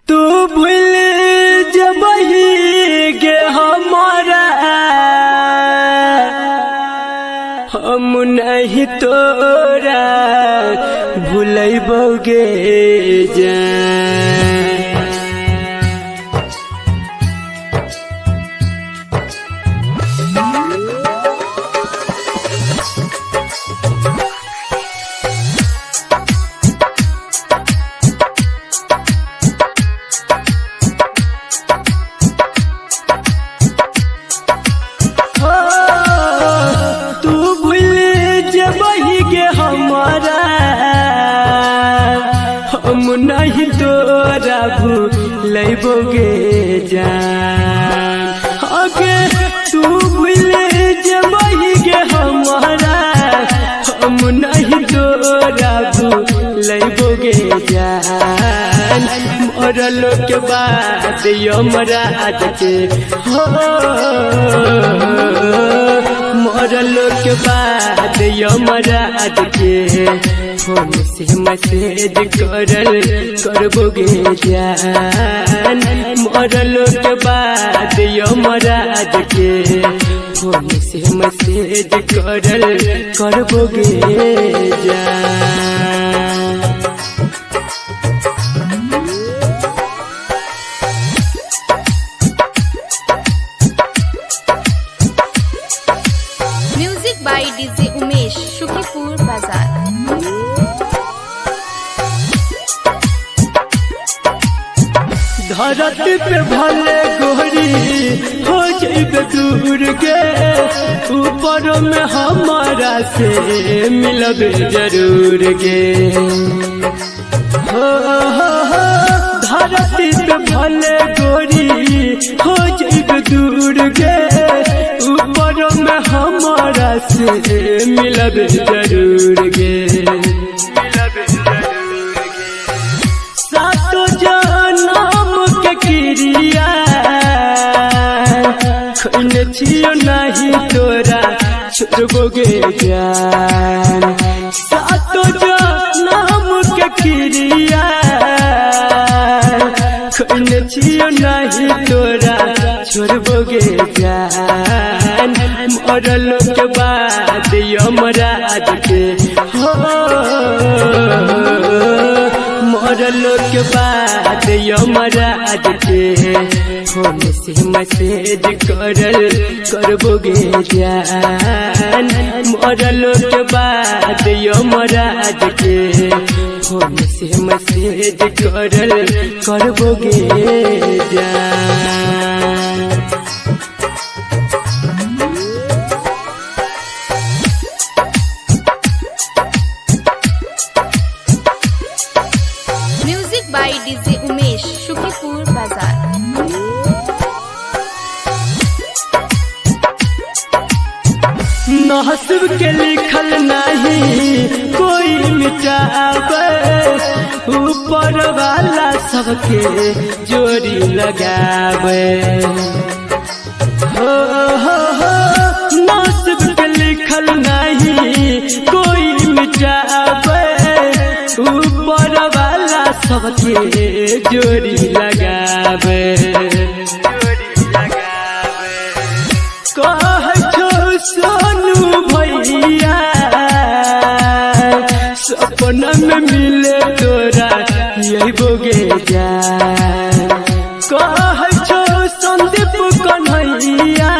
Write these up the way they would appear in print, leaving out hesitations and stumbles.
तू भूल जबही गे हमारा हम नहीं तोरा भूलैबोगे जान। हम नहीं तोरा भूलैबोगे जान। आगे तू भूल जबही गे हमारा हम नहीं तोरा भूलैबोगे जान। मरलो के बाद यमराज के हो मरलो के बाद यमराज के फोन से मैसेज करबोगे जान। मरलो के बाद यमराज के फोन से मैसेज करबोगे जान। Music by DJ Umesh, Shukipur Bazar. धरती पे भले गोरी हो जाइबे दूर के, ऊपर में हमारा से मिलबे जरूर गे। हो धरती पे भले गोरी हो जाइबे दूर के, ऊपर में हमारा से मिलबे जरूर गे। सातो जनम के क्रिया खैले छियो नहीं तोरा छोड़बोगे जान। सातो जनम के क्रिया खैले छियो नहीं तोरा छोड़बोगे जान। मरलो के बाद यमराज के हो मरलो के बाद यमराज के फोन से मैसेज करबोगे जान। मरलो के बाद यमराज के फोन से मैसेज करबोगे जान। Music by DJ Umesh, Shukipur Bazar. नसीब के लिखल नहीं कोई मिटावे, ऊपर वाला सबके जोड़ी लगावे। हो नसीब के लिखल नहीं कोई मिटावे, ऊपर वाला सबके जोड़ी लगावे। कह सोनू भैया सपना में मिले तोरा अइबोगे जान। कह संदीप कन्हैया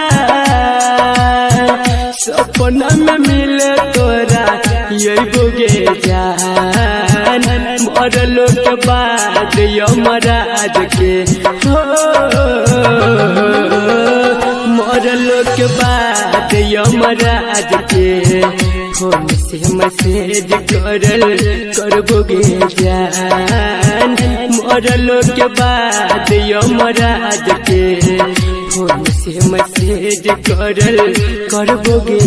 सपना में मिले तोरा अइबोगे जान। मरलो के बाद यमराज के हो मरलो के बाद यमराज के फोन से मैसेज करबोगे जान। मरलो के बाद यमराज के फोन से मैसेज करबोगे।